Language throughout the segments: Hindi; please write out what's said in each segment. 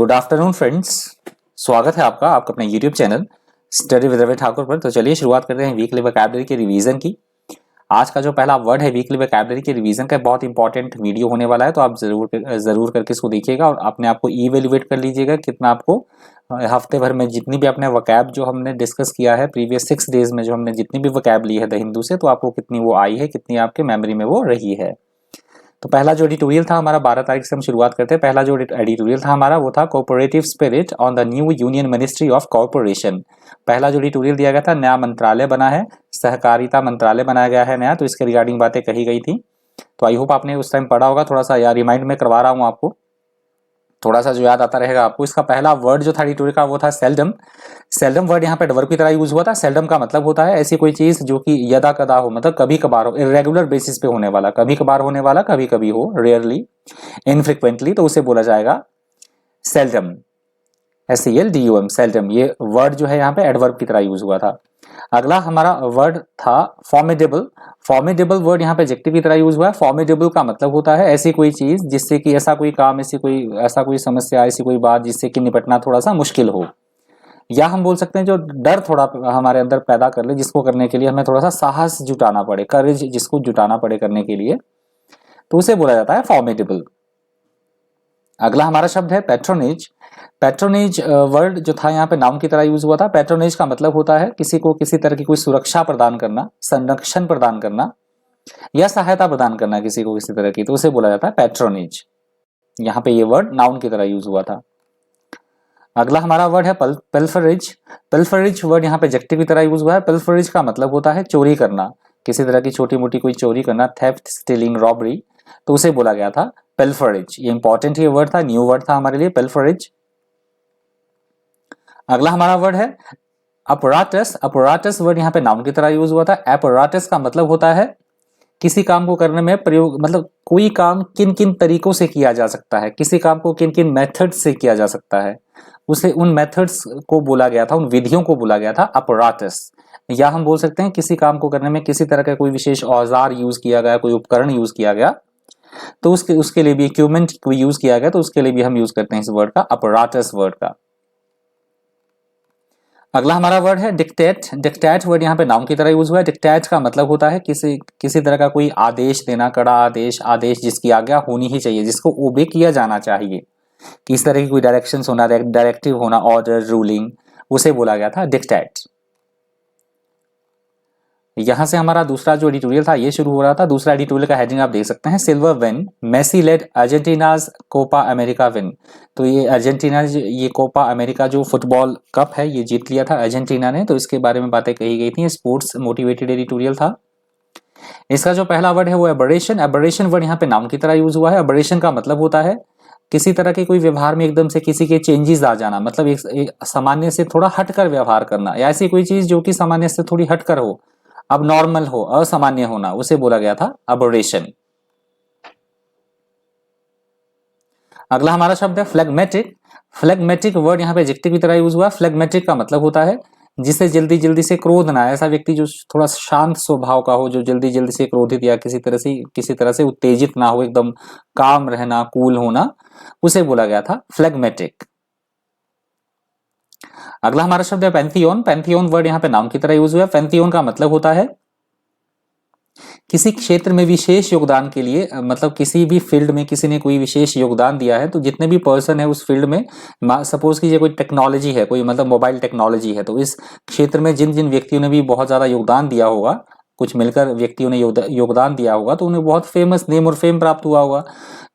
गुड आफ्टरनून फ्रेंड्स, स्वागत है आपका अपने YouTube channel study with Ravi Thakur पर। तो चलिए शुरुआत करते हैं वीकली वोकैबुलरी के रिवीजन की। आज का जो पहला वर्ड है वीकली वोकैबुलरी के रिवीजन का, बहुत इंपॉर्टेंट वीडियो होने वाला है, तो आप जरूर करके इसको देखिएगा और अपने आप को इवेल्युएट कर लीजिएगा कितना आपको हफ्ते भर में जितनी भी अपने वोकैब जो हमने डिस्कस किया है प्रीवियस 6 डेज में, जो हमने जितनी भी वोकैब ली है द हिंदू से, तो आपको कितनी वो आई है, कितनी आपके मेमोरी में वो रही है। तो पहला जो एडिटोरियल था हमारा 12 तारीख से हम शुरुआत करते हैं। पहला जो एडिटोरियल था हमारा वो था cooperative spirit on the new union ministry of corporation. पहला जो एडिटोरियल दिया गया था, नया मंत्रालय बना है, सहकारिता मंत्रालय बनाया गया है नया, तो इसके रिगार्डिंग बातें कही गई थी। तो आई होप आपने उस टाइम पढ़ा होगा, थोड़ा सा यार रिमाइंड में करवा रहा हूँ आपको, थोड़ा सा जो याद आता रहेगा आपको। इसका पहला वर्ड जो था एडिटोरियल का वो था सेल्डम। सेल्डम वर्ड यहाँ पे एडवर्ब की तरह यूज हुआ था। सेल्डम का मतलब होता है ऐसी कोई चीज जो कि यदा कदा हो, मतलब कभी कभार हो, इरेगुलर बेसिस पे होने वाला, कभी कभार होने वाला, कभी कभी हो, रेयरली, इनफ्रिक्वेंटली, तो उसे बोला जाएगा सेल्डम, SELDUM, सेल्डम। ये वर्ड जो है यहाँ पे एडवर्ब की तरह यूज हुआ था। अगला हमारा वर्ड था फॉर्मिडेबल। फॉर्मिडेबल वर्ड यहाँ पे एडजेक्टिव की तरह यूज हुआ है। फॉर्मिडेबल का मतलब होता है ऐसी कोई चीज जिससे कि ऐसा कोई काम, ऐसा कोई समस्या, ऐसी कोई बात जिससे कि निपटना थोड़ा सा मुश्किल हो, या हम बोल सकते हैं जो डर थोड़ा हमारे अंदर पैदा कर ले, जिसको करने के लिए हमें थोड़ा सा साहस जुटाना पड़े, करेज जिसको जुटाना पड़े करने के लिए, तो उसे बोला जाता है फॉर्मिडेबल। अगला हमारा शब्द है पैट्रोनेज। पैट्रोनेज वर्ड जो था यहाँ पे नाउन की तरह यूज हुआ था। पैट्रोनेज का मतलब होता है किसी को किसी तरह की कोई सुरक्षा प्रदान करना, संरक्षण प्रदान करना या सहायता प्रदान करना किसी को किसी तरह की, तो उसे बोला जाता है पैट्रोनेज। यहाँ पे ये वर्ड नाउन की तरह यूज हुआ था। अगला हमारा वर्ड है पिल्फरेज। पिल्फरेज वर्ड यहाँ पे एडजेक्टिव की तरह यूज हुआ है। पिल्फरेज का मतलब होता है चोरी करना, किसी तरह की छोटी मोटी कोई चोरी करना, थेफ्ट, स्टीलिंग, रॉबरी, तो उसे बोला गया था पिल्फरेज। ये इंपॉर्टेंट ये वर्ड था, न्यू वर्ड था हमारे लिए, पिल्फरेज। अगला हमारा वर्ड है अपराटस। अपराटस वर्ड यहाँ पे नाउन की तरह यूज हुआ था। अपराटस का मतलब होता है किसी काम को करने में प्रयोग, मतलब कोई काम किन किन तरीकों से किया जा सकता है, किसी काम को किन किन मेथड से किया जा सकता है, उसे उन मेथड्स को बोला गया था, उन विधियों को बोला गया था अपराटस। या हम बोल सकते हैं किसी काम को करने में किसी तरह का कोई विशेष औजार यूज किया गया, कोई उपकरण यूज किया गया, तो उसके लिए भी इक्विपमेंट कोई यूज किया गया, तो उसके लिए भी हम यूज करते हैं इस वर्ड का, अपराटस वर्ड का। अगला हमारा वर्ड है डिक्टेट। डिक्टेट वर्ड यहाँ पे नाउन की तरह यूज हुआ है। डिक्टेट का मतलब होता है किसी तरह का कोई आदेश देना, कड़ा आदेश, आदेश जिसकी आज्ञा होनी ही चाहिए, जिसको ओबे किया जाना चाहिए, किस तरह की कोई डायरेक्शंस होना, डायरेक्टिव होना, ऑर्डर, रूलिंग, उसे बोला गया था डिक्टेट। यहां से हमारा दूसरा जो एडिटोरियल था ये शुरू हो रहा था। दूसरा एडिटोरियल का हेडिंग आप देख सकते हैं, silver win, Messi led Argentina's Copa America win. तो ये अर्जेंटीना, ये कोपा अमेरिका जो फुटबॉल कप है ये जीत लिया था अर्जेंटीना ने, तो इसके बारे में बातें कही गई थी। स्पोर्ट्स मोटिवेटेड एडिटोरियल था। इसका जो पहला वर्ड है वो एबरेशन। एबरेशन वर्ड यहाँ पे नाउन की तरह यूज हुआ है। एबरेशन का मतलब होता है किसी तरह के कोई व्यवहार में एकदम से किसी के चेंजेस आ जाना, मतलब एक सामान्य से थोड़ा हटकर व्यवहार करना, या ऐसी कोई चीज जो कि सामान्य से थोड़ी हटकर हो, अब नॉर्मल हो, असामान्य होना, उसे बोला गया था अबोरेशन। अगला हमारा शब्द है फ्लेगमेटिक। फ्लेगमेटिक वर्ड यहाँ पे एडजेक्टिव की तरह यूज हुआ। फ्लेगमेटिक का मतलब होता है जिसे जल्दी जल्दी से क्रोध ना, ऐसा व्यक्ति जो थोड़ा शांत स्वभाव का हो, जो जल्दी जल्दी से क्रोधित या किसी तरह से उत्तेजित ना हो, एकदम काम रहना, कूल होना, उसे बोला गया था फ्लेगमेटिक। अगला हमारा शब्द है पैंथियोन। पैंथियोन वर्ड यहाँ पे नाउन की तरह यूज हुआ है। पैंथियोन का मतलब होता है किसी क्षेत्र में विशेष योगदान के लिए, मतलब किसी भी फील्ड में किसी ने कोई विशेष योगदान दिया है, तो जितने भी पर्सन है उस फील्ड में, सपोज कीजिए कोई टेक्नोलॉजी है, कोई मतलब मोबाइल टेक्नोलॉजी है, तो इस क्षेत्र में जिन जिन व्यक्तियों ने भी बहुत ज्यादा योगदान दिया होगा, कुछ मिलकर व्यक्तियों ने योगदान दिया होगा, तो उन्हें बहुत फेमस नेम और फेम प्राप्त हुआ होगा,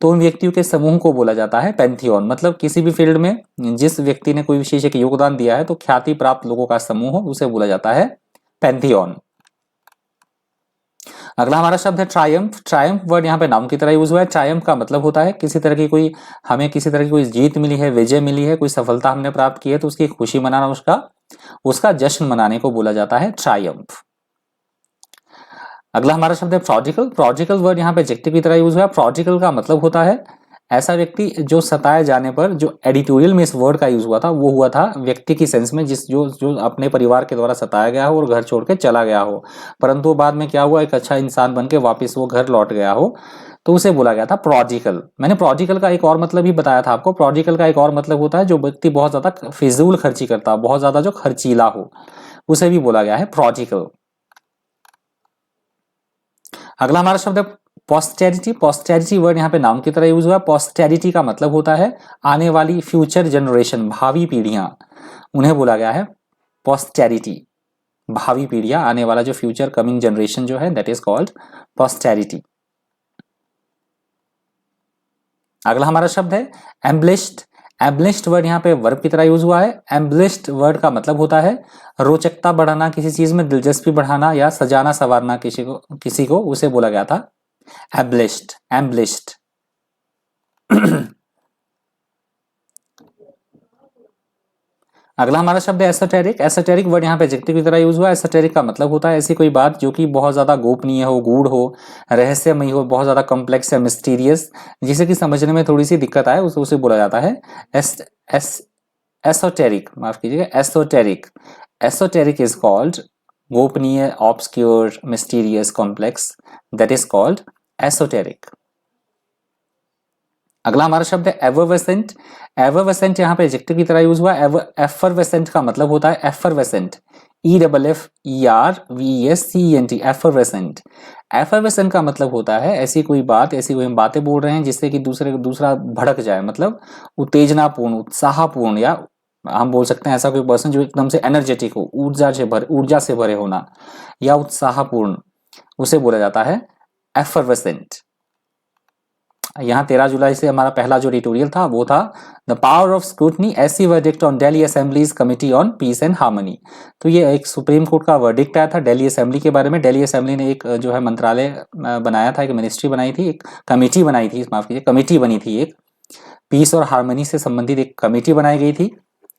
तो उन व्यक्तियों के समूह को बोला जाता है पैंथियोन। मतलब किसी भी फील्ड में जिस व्यक्ति ने कोई विशेष एक योगदान दिया है, तो ख्याति प्राप्त लोगों का समूह हो, उसे बोला जाता है पैंथियोन। अगला हमारा शब्द है ट्रायम्फ। ट्रायम्फ वर्ड यहाँ पे नाउन की तरह यूज हुआ है। ट्रायम्फ का मतलब होता है हमें किसी तरह की कोई जीत मिली है, विजय मिली है, कोई सफलता हमने प्राप्त की है, तो उसकी खुशी मनाना, उसका जश्न मनाने को बोला जाता है ट्रायम्फ। अगला हमारा शब्द है प्रोडिगल। प्रोडिगल वर्ड यहाँ पे एडजेक्टिव की तरह यूज हुआ है। प्रोडिगल का मतलब होता है ऐसा व्यक्ति जो सताए जाने पर, जो एडिटोरियल में इस वर्ड का यूज हुआ था वो हुआ था व्यक्ति की सेंस में, जो अपने परिवार के द्वारा सताया गया हो और घर छोड़ के चला गया हो, परंतु बाद में क्या हुआ, एक अच्छा इंसान बन के वापस वो घर लौट गया हो, तो उसे बोला गया था प्रोडिकल। मैंने प्रोडिकल का एक और मतलब भी बताया था आपको। प्रोडिकल का एक और मतलब होता है जो व्यक्ति बहुत ज्यादा फिजूल खर्ची करता है, बहुत ज्यादा जो खर्चीला हो, उसे भी बोला गया है प्रोडिकल। अगला हमारा शब्द है पोस्टेरिटी। पोस्टेरिटी वर्ड यहाँ पे नाम की तरह यूज हुआ। पोस्टेरिटी का मतलब होता है आने वाली फ्यूचर जनरेशन, भावी पीढ़ियां, उन्हें बोला गया है पोस्टेरिटी। भावी पीढ़ियां, आने वाला जो फ्यूचर कमिंग जनरेशन जो है, दैट इज कॉल्ड पोस्टेरिटी। अगला हमारा शब्द है एम्बलिश्ड। एम्बलिश्ड वर्ड यहाँ पे वर्ब की तरह यूज हुआ है। एम्बलिश्ड वर्ड का मतलब होता है रोचकता बढ़ाना, किसी चीज में दिलचस्पी बढ़ाना या सजाना संवारना किसी को उसे बोला गया था एम्बलिश्ड। एम्बलिश्ड। अगला हमारा शब्द है एसोटेरिक। एसोटेरिक वर्ड यहाँ पे एडजेक्टिव की तरह यूज हुआ है। एसोटेरिक का मतलब होता है ऐसी कोई बात जो कि बहुत ज्यादा गोपनीय हो, गूढ़ हो, रहस्यमयी हो, बहुत ज्यादा कॉम्प्लेक्स या मिस्टीरियस, जिसे कि समझने में थोड़ी सी दिक्कत आए, उसे बोला जाता है एसोटेरिक। माफ कीजिएगा, एसोटेरिक। एसोटेरिक इज कॉल्ड गोपनीय, obscure, mysterious, complex, that is called esoteric. अगला हमारा शब्द है एफरवेसेंट। एफरवेसेंट यहाँ पे एडजेक्टिव की तरह यूज हुआ है। एफरवेसेंट का मतलब होता है एफरवेसेंट, EFFERVESCENT, एफरवेसेंट। एफरवेसेंट का मतलब होता है ऐसी कोई बात, ऐसी कोई हम बातें बोल रहे हैं जिससे कि दूसरा भड़क जाए, मतलब उत्तेजनापूर्ण, उत्साहपूर्ण, या हम बोल सकते हैं ऐसा कोई पर्सन जो एकदम से एनर्जेटिक हो, ऊर्जा से भरे होना या उत्साहपूर्ण, उसे बोला जाता है एफरवेसेंट। यहाँ 13 जुलाई से हमारा पहला जो एडिटोरियल था वो था द पावर ऑफ स्क्रूटनी, ऐसी verdict on Delhi assemblies committee on peace and harmony. तो ये एक सुप्रीम कोर्ट का वर्डिक्ट आया था दिल्ली असेंबली के बारे में। दिल्ली असेंबली ने एक जो है मंत्रालय बनाया था, एक मिनिस्ट्री बनाई थी, एक कमेटी बनाई थी, माफ कीजिए, कमेटी बनी थी, एक पीस और हार्मनी से संबंधित एक कमेटी बनाई गई थी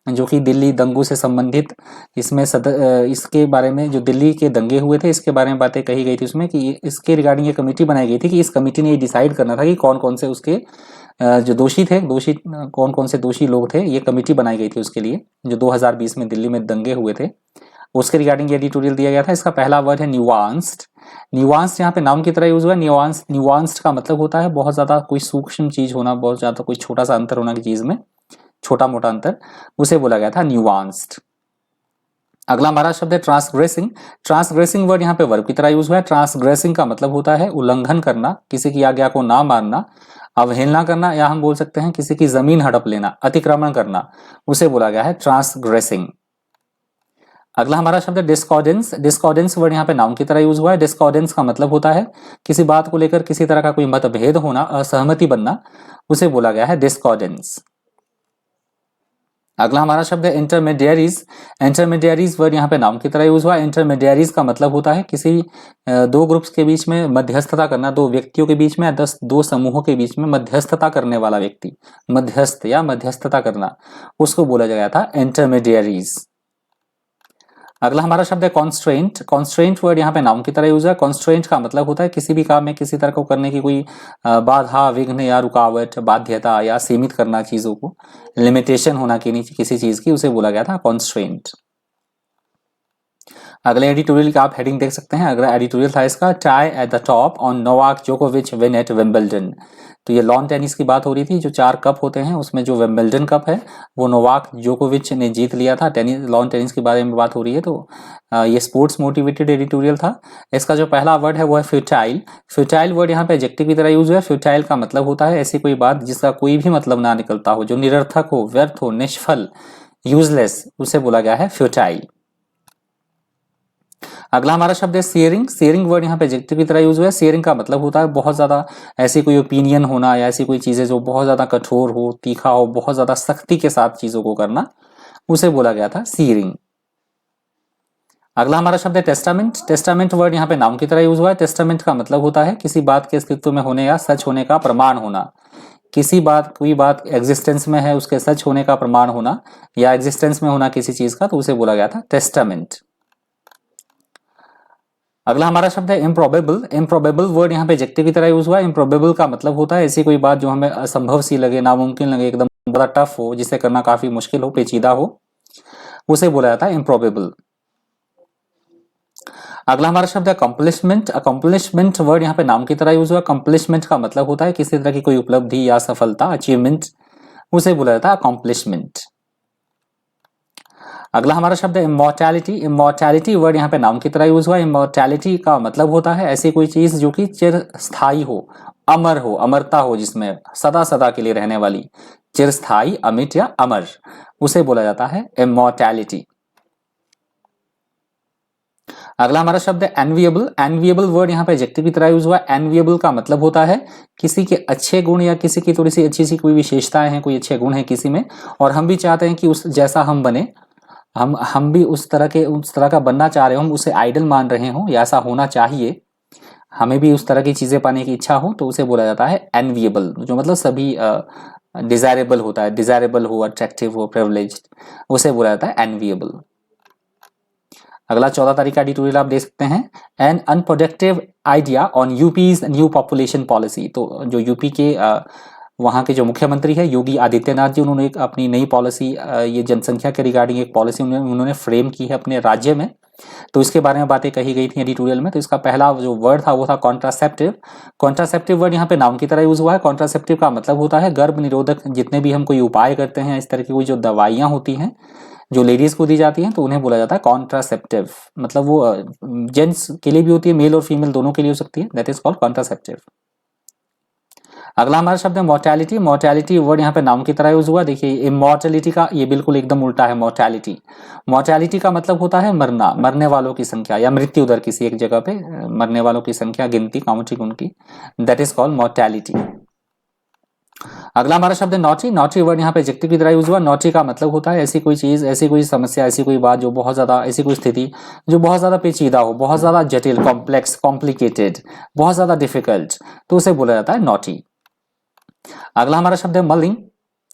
जो कि दिल्ली दंगों से संबंधित, इसमें इसके बारे में, जो दिल्ली के दंगे हुए थे इसके बारे में बातें कही गई थी उसमें, कि इसके रिगार्डिंग ये कमेटी बनाई गई थी कि इस कमेटी ने ये डिसाइड करना था कि कौन कौन से उसके जो दोषी कौन कौन से दोषी लोग थे। ये कमेटी बनाई गई थी उसके लिए, जो 2020 में दिल्ली में दंगे हुए थे, उसके रिगार्डिंग एडिटोरियल दिया गया था। इसका पहला वर्ड है न्यूआंस्ड। न्यूआंस्ड यहाँ पे नाउन की तरह यूज हुआ है। न्यूआंस्ड का मतलब होता है बहुत ज्यादा कोई सूक्ष्म चीज होना, बहुत ज्यादा कोई छोटा सा अंतर होना की चीज में, छोटा मोटा अंतर, उसे बोला गया था न्यूआंस्ड। अगला हमारा शब्द है ट्रांसग्रेसिंग। ट्रांसग्रेसिंग वर्ड यहाँ पे वर्ब की तरह यूज हुआ है। ट्रांसग्रेसिंग का मतलब होता है उल्लंघन करना, किसी की आज्ञा को ना मानना, अवहेलना करना, या हम बोल सकते हैं किसी की जमीन हड़प लेना, अतिक्रमण करना, उसे बोला गया है ट्रांसग्रेसिंग। अगला हमारा शब्द है डिस्कॉर्डेंस। डिस्कॉर्डेंस वर्ड यहाँ पे नाउन की तरह यूज हुआ है। डिस्कॉर्डेंस का मतलब होता है किसी बात को लेकर किसी तरह का कोई मतभेद होना, असहमति बनना, उसे बोला गया है डिस्कॉर्डेंस। अगला हमारा शब्द है इंटरमीडियरीज। इंटरमीडियरीज वर्ड यहाँ पे नाउन की तरह यूज हुआ है। इंटरमीडियरीज का मतलब होता है किसी दो ग्रुप्स के बीच में मध्यस्थता करना, दो व्यक्तियों के बीच में, दो समूहों के बीच में मध्यस्थता करने वाला व्यक्ति, मध्यस्थ या मध्यस्थता करना, उसको बोला गया था इंटरमीडियरीज। अगला हमारा शब्द है कॉन्स्ट्रेंट। कॉन्स्ट्रेंट वर्ड यहाँ पे नाउन की तरह यूज है। कॉन्स्ट्रेंट का मतलब होता है किसी भी काम में किसी तरह को करने की कोई बाधा, विघ्न या रुकावट, बाध्यता या सीमित करना चीजों को, लिमिटेशन होना किसी चीज की, उसे बोला गया था कॉन्स्ट्रेंट। अगले एडिटोरियल का आप हेडिंग देख सकते हैं। अगला एडिटोरियल था इसका tie at the top on Novak जोकोविच विन एट विंबलडन। तो ये लॉन टेनिस की बात हो रही थी, जो 4 कप होते हैं उसमें जो विंबलडन कप है वो नोवाक जोकोविच ने जीत लिया था। लॉन टेनिस के बारे में बात हो रही है, तो ये स्पोर्ट्स मोटिवेटेड एडिटोरियल था। इसका जो पहला वर्ड है वो है फ्यूटाइल। फ्यूटाइल वर्ड यहाँ पे एडजेक्टिव की तरह यूज है। फ्यूटाइल का मतलब होता है ऐसी कोई बात जिसका कोई भी मतलब ना निकलता हो, जो निरर्थक हो, व्यर्थ हो, निष्फल, यूजलेस, उसे बोला गया है फ्यूटाइल। अगला हमारा शब्द है शेयरिंग। शेयरिंग वर्ड यहाँ पे एडजेक्टिव की तरह यूज हुआ है। शेयरिंग का मतलब होता है बहुत ज्यादा ऐसी कोई ओपिनियन होना या ऐसी कोई चीजें जो बहुत ज्यादा कठोर हो, तीखा हो, बहुत ज्यादा सख्ती के साथ चीजों को करना, उसे बोला गया था शेयरिंग। अगला हमारा शब्द है टेस्टामेंट। टेस्टामेंट वर्ड यहाँ पे नाउन की तरह यूज हुआ है। टेस्टामेंट का मतलब होता है किसी बात के अस्तित्व में होने या सच होने का प्रमाण होना। कोई बात एग्जिस्टेंस में है, उसके सच होने का प्रमाण होना या एग्जिस्टेंस में होना किसी चीज का, तो उसे बोला गया था टेस्टामेंट। अगला हमारा शब्द है इम्प्रोबेबल। इम्प्रोबेबल वर्ड यहाँ पे एडजेक्टिव की तरह यूज हुआ है। इम्प्रोबेबल का मतलब होता है ऐसी कोई बात जो हमें असंभव सी लगे, नामुमकिन लगे, एकदम बड़ा टफ हो, जिसे करना काफी मुश्किल हो, पेचीदा हो, उसे बोला जाता है इम्प्रोबेबल। अगला हमारा शब्द है अकम्पलिशमेंट। अकम्पलिशमेंट वर्ड यहाँ पे नाम की तरह यूज हुआ। अकम्पलिशमेंट का मतलब होता है किसी तरह की कोई उपलब्धि या सफलता, अचीवमेंट, उसे बोला जाता है अकम्पलिशमेंट। अगला हमारा शब्द है इमॉर्टैलिटी। इमॉर्टैलिटी वर्ड यहाँ पे नाम की तरह यूज हुआ। इमॉर्टैलिटी का मतलब होता है ऐसी कोई चीज जो कि चिरस्थायी हो, अमर हो, अमरता हो, जिसमें सदा सदा के लिए रहने वाली, चिरस्थायी, अमिट या अमर, उसे बोला जाता है इमॉर्टैलिटी। अगला हमारा शब्द है एनविएबल। एनविएबल वर्ड यहाँ पे एडजेक्टिव की तरह यूज हुआ। एनविएबल का मतलब होता है किसी के अच्छे गुण या किसी की थोड़ी सी अच्छी सी कोई विशेषताएं हैं, कोई अच्छे गुण हैं किसी में, और हम भी चाहते हैं कि उस जैसा हम बने, हम भी उस तरह का बनना चाह रहे हो, हम उसे आइडल मान रहे हो या ऐसा होना चाहिए, हमें भी उस तरह की चीजें पाने की इच्छा हो, तो उसे बोला जाता है एनविएबल, जो मतलब सभी डिजायरेबल होता है, डिजायरेबल हो, अट्रैक्टिव हो, प्रिविलेज्ड, उसे बोला जाता है एनविएबल। अगला 14 तारीख का एडिटोरियल आप देख सकते हैं, an unproductive idea on UP's new population policy. तो जो यूपी के वहाँ के जो मुख्यमंत्री है योगी आदित्यनाथ जी, उन्होंने एक अपनी नई पॉलिसी, ये जनसंख्या के रिगार्डिंग एक पॉलिसी उन्होंने फ्रेम की है अपने राज्य में, तो इसके बारे में बातें कही गई थी एडिटोरियल में। तो इसका पहला जो वर्ड था वो था कॉन्ट्रासेप्टिव। कॉन्ट्रासेप्टिव वर्ड यहाँ पे नाउन की तरह यूज हुआ है। कॉन्ट्रासेप्टिव का मतलब होता है गर्भ निरोधक, जितने भी हम कोई उपाय करते हैं, इस तरह की कोई जो दवाइयाँ होती हैं जो लेडीज को दी जाती हैं, तो उन्हें बोला जाता है कॉन्ट्रासेप्टिव। मतलब वो जेंट्स के लिए भी होती है, मेल और फीमेल दोनों के लिए हो सकती है, दैट इज कॉल्ड कॉन्ट्रासेप्टिव। अगला हमारा शब्द है मोर्टेलिटी। मोर्टेलिटी वर्ड यहाँ पे नाउन की तरह यूज हुआ। देखिए इमॉर्टेलिटी का ये बिल्कुल एकदम उल्टा है मोर्टेलिटी। मोर्टेलिटी का मतलब होता है मरना, मरने वालों की संख्या या मृत्यु दर, किसी एक जगह पे मरने वालों की संख्या, गिनती, काउंटिंग उनकी, दैट इज कॉल्ड मोर्टेलिटी। अगला हमारा शब्द है नॉटी। नॉटी वर्ड यहाँ पे एडजेक्टिव की तरह यूज हुआ। नॉटी का मतलब होता है ऐसी कोई चीज, ऐसी कोई समस्या, ऐसी कोई बात जो बहुत ज्यादा, ऐसी कोई स्थिति जो बहुत ज्यादा पेचीदा हो, बहुत ज्यादा जटिल, कॉम्प्लेक्स, कॉम्प्लिकेटेड, बहुत ज्यादा डिफिकल्ट, तो उसे बोला जाता है नॉटी। अगला हमारा शब्द है मलिंग।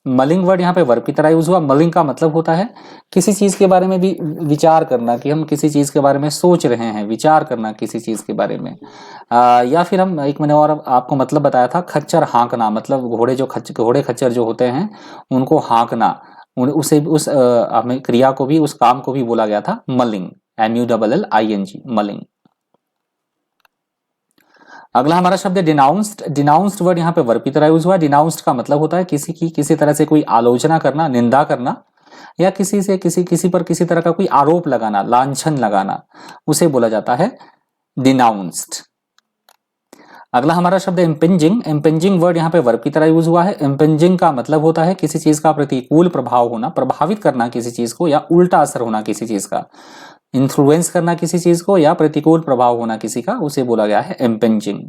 मलिंग वर्ड यहाँ पे वर्ब की तरह यूज हुआ। मलिंग का मतलब होता है किसी चीज के बारे में भी विचार करना, कि हम किसी चीज के बारे में सोच रहे हैं, विचार करना किसी चीज के बारे में। या फिर हम एक, मैंने और आपको मतलब बताया था, खच्चर हाँकना, मतलब घोड़े खच्चर जो होते हैं उनको हाँकना, उसे उस हमें क्रिया को भी, उस काम को भी बोला गया था मलिंग, MULLING, मलिंग। अगला हमारा शब्द है डिनाउंस्ड। डिनाउंस्ड वर्ड यहाँ पे वर्ब की तरह यूज हुआ है। डिनाउंस्ड का मतलब होता है किसी की किसी तरह से कोई आलोचना करना, निंदा करना, या किसी पर किसी तरह का कोई आरोप लगाना, लांछन लगाना, उसे बोला जाता है डिनाउंस्ड। अगला हमारा शब्द है इम्पिंजिंग। इम्पिंजिंग वर्ड यहाँ पे वर्ब की तरह यूज हुआ है। इम्पिंजिंग का मतलब होता है किसी चीज का प्रतिकूल प्रभाव होना, प्रभावित करना किसी चीज को, या उल्टा असर होना किसी चीज का, इन्फ्लुएंस करना किसी चीज को, या प्रतिकूल प्रभाव होना किसी का, उसे बोला गया है इम्पिंजिंग।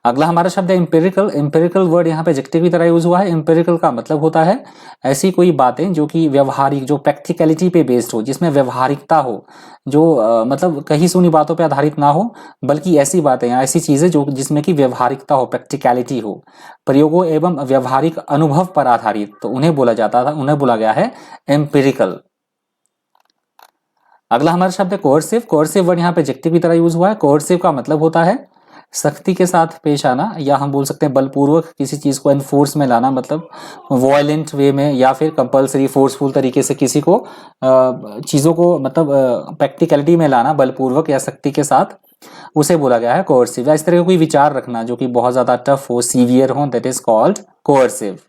अगला हमारा शब्द है इंपेरिकल। इंपेरिकल वर्ड यहाँ पे एडजेक्टिव की तरह यूज हुआ है। इंपेरिकल का मतलब होता है ऐसी कोई बातें जो कि व्यवहारिक, जो प्रैक्टिकलिटी पे बेस्ड हो, जिसमें व्यवहारिकता हो, जो मतलब कहीं सुनी बातों पे आधारित ना हो, बल्कि ऐसी बातें या ऐसी चीजें जो जिसमें की व्यवहारिकता हो, प्रैक्टिकलिटी हो, प्रयोगों एवं व्यवहारिक अनुभव पर आधारित, तो उन्हें बोला गया है एम्पिरिकल। अगला हमारा शब्द है कोर्सिव। कोर्सिव वर्ड यहाँ पे एडजेक्टिव की तरह यूज हुआ है। कोर्सिव का मतलब होता है सख्ती के साथ पेश आना, या हम बोल सकते हैं बलपूर्वक किसी चीज को एनफोर्स में लाना, मतलब वायलेंट वे में, या फिर कंपल्सरी, फोर्सफुल तरीके से किसी को चीजों को, मतलब प्रैक्टिकलिटी में लाना, बलपूर्वक या सख्ती के साथ, उसे बोला गया है कोर्सिव। या इस तरह का कोई विचार रखना जो कि बहुत ज्यादा टफ हो, सीवियर हो, दैट इज कॉल्ड कोर्सिव।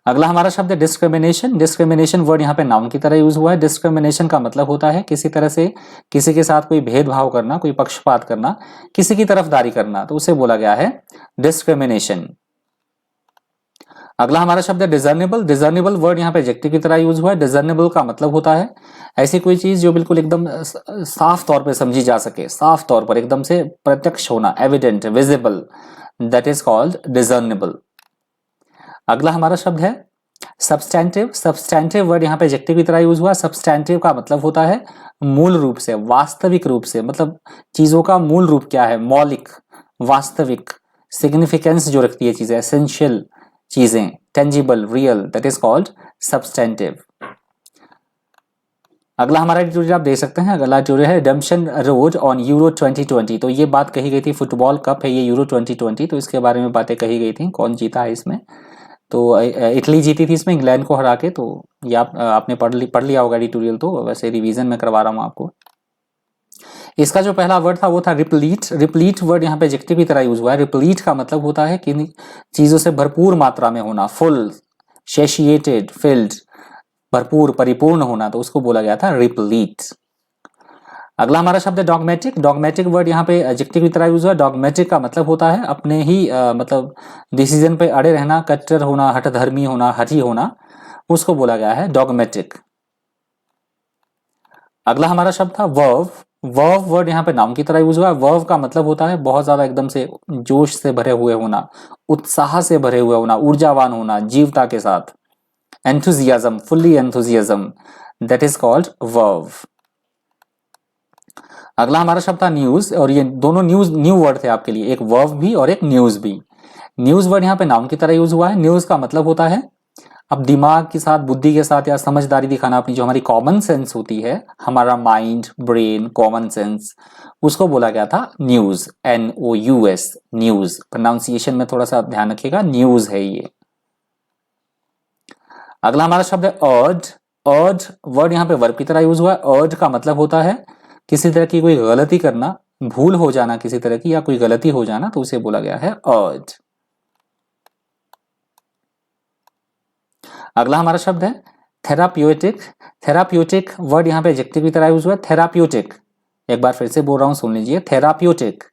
अगला हमारा शब्द है डिस्क्रिमिनेशन। डिस्क्रिमिनेशन वर्ड यहाँ पे नाउन की तरह यूज हुआ है। डिस्क्रिमिनेशन का मतलब होता है किसी तरह से किसी के साथ कोई भेदभाव करना, कोई पक्षपात करना, किसी की तरफदारी करना, तो उसे बोला गया है डिस्क्रिमिनेशन। अगला हमारा शब्द है डिजर्नेबल। डिजर्नेबल वर्ड यहाँ पे एडजेक्टिव की तरह यूज हुआ है। डिजर्नेबल का मतलब होता है ऐसी कोई चीज जो बिल्कुल एकदम साफ तौर पर समझी जा सके, साफ तौर पर एकदम से प्रत्यक्ष होना, evident, visible, that is called discernible. अगला हमारा शब्द है सब्सटैंटिव। सब्सटैंटिव वर्ड यहाँ पे एडजेक्टिव की तरह यूज हुआ। सब्सटैंटिव का मतलब होता है मूल रूप से, वास्तविक रूप से, मतलब चीजों का मूल रूप क्या है, मौलिक, वास्तविक, सिग्निफिकेंस जो रखती है चीजें, एसेंशियल चीजें, tangible, real, that is called substantive. अगला हमारा एडिटोरियल आप देख सकते हैं। अगला एडिटोरियल है रिडेम्पशन रोड ऑन यूरो 2020। तो ये बात कही गई थी, फुटबॉल कप है ये यूरो 2020, तो इसके बारे में बातें कही गई थी, कौन जीता है इसमें। तो इटली जीती थी इसमें इंग्लैंड को हरा के। तो ये आपने पढ़ लिया होगा एडिटोरियल, तो वैसे रिवीजन में करवा रहा हूँ आपको। इसका जो पहला वर्ड था वो था रिप्लीट। रिप्लीट वर्ड यहाँ पे एडजेक्टिव की तरह यूज हुआ है। रिप्लीट का मतलब होता है किन चीजों से भरपूर मात्रा में होना, फुल, सेशिएटेड, फिल्ड, भरपूर, परिपूर्ण होना, तो उसको बोला गया था रिप्लीट। अगला हमारा शब्द है डॉगमेटिक। डॉगमेटिक वर्ड यहाँ पे एडजेक्टिव की तरह यूज हुआ है। डॉगमेटिक का मतलब होता है अपने ही मतलब डिसीजन पे अड़े रहना, कट्टर होना, हठधर्मी होना, हठी होना, उसको बोला गया है डॉगमेटिक। अगला हमारा शब्द था वर्व। वर्व वर्ड यहाँ पे नाउन की तरह यूज हुआ है। वर्व का मतलब होता है बहुत ज्यादा एकदम से जोश से भरे हुए होना, उत्साह से भरे हुए होना, ऊर्जावान होना, जीवता के साथ, enthusiasm, fully enthusiasm, that is called verve. अगला हमारा शब्द था न्यूज, और ये दोनों न्यू वर्ड थे आपके लिए, एक वर्व भी और एक न्यूज भी। न्यूज वर्ड यहाँ पे नाउन की तरह यूज हुआ है। न्यूज का मतलब होता है अब दिमाग के साथ, बुद्धि के साथ या समझदारी दिखाना, अपनी जो हमारी कॉमन सेंस होती है, हमारा माइंड, ब्रेन, कॉमन सेंस, उसको बोला गया था न्यूज, NOUS, न्यूज। प्रोनाउंसिएशन में थोड़ा सा ध्यान रखिएगा, न्यूज है ये। अगला हमारा शब्द है अर्ज। अर्ज वर्ड यहाँ पे वर्ब की तरह यूज हुआ है। अर्ज का मतलब होता है किसी तरह की कोई गलती करना, भूल हो जाना किसी तरह की, या कोई गलती हो जाना, तो उसे बोला गया है अर्ज। अगला हमारा शब्द है थेराप्यूटिक। थेराप्यूटिक वर्ड यहाँ पे एडजेक्टिव की तरह यूज हुआ है। थेराप्यूटिक, एक बार फिर से बोल रहा हूं, सुन लीजिए, थेराप्यूटिक,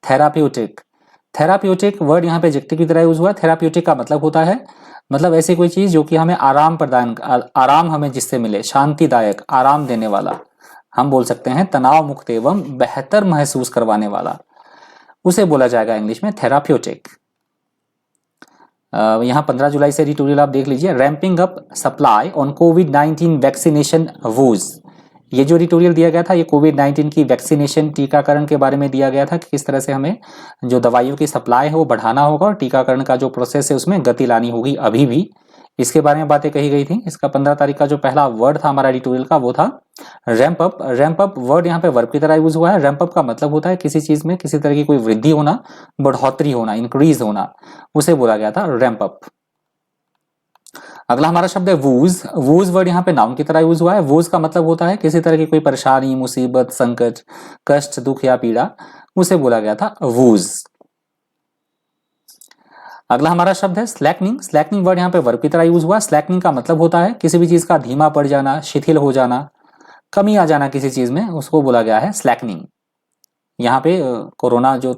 थेराप्यूटिक। थेराप्यूटिक वर्ड यहाँ पे एडजेक्टिव की तरह यूज हुआ है। थेराप्यूटिक का मतलब होता है मतलब ऐसी कोई चीज जो कि हमें आराम हमें जिससे मिले, शांतिदायक, आराम देने वाला, हम बोल सकते हैं तनाव मुक्त एवं बेहतर महसूस करवाने वाला, उसे बोला जाएगा इंग्लिश में थेराप्यूटिक। यहाँ 15 जुलाई से एडिटोरियल आप देख लीजिए, रैंपिंग अप सप्लाई ऑन कोविड-19 वैक्सीनेशन वूज। ये जो एडिटोरियल दिया गया था ये कोविड-19 की वैक्सीनेशन, टीकाकरण के बारे में दिया गया था कि किस तरह से हमें जो दवाइयों की सप्लाई है वो बढ़ाना होगा और टीकाकरण का जो प्रोसेस है उसमें गति लानी होगी। अभी भी इसके बारे में बातें कही गई थी। इसका 15 तारीख का जो पहला वर्ड था हमारा एडिटोरियल का वो था ramp up. Ramp up word यहाँ पे वर्ब की तरह यूज हुआ है। रैंप अप का मतलब होता है किसी चीज में किसी तरह की कोई वृद्धि होना, बढ़ोतरी होना, इंक्रीज होना, उसे बोला गया था रैंप अप। अगला हमारा शब्द है वूज। वूज वर्ड यहाँ पे नाउन की तरह यूज हुआ है। वूज का मतलब होता है किसी तरह की कोई परेशानी, मुसीबत, संकट, कष्ट, दुख या पीड़ा, उसे बोला गया था वूज। अगला हमारा शब्द है स्लैकनिंग। स्लैकनिंग वर्ड यहाँ पे वर्ब की तरह यूज हुआ। स्लैकनिंग का मतलब होता है किसी भी चीज का धीमा पड़ जाना, शिथिल हो जाना, कमी आ जाना किसी चीज में, उसको बोला गया है स्लैकनिंग। यहाँ पे कोरोना जो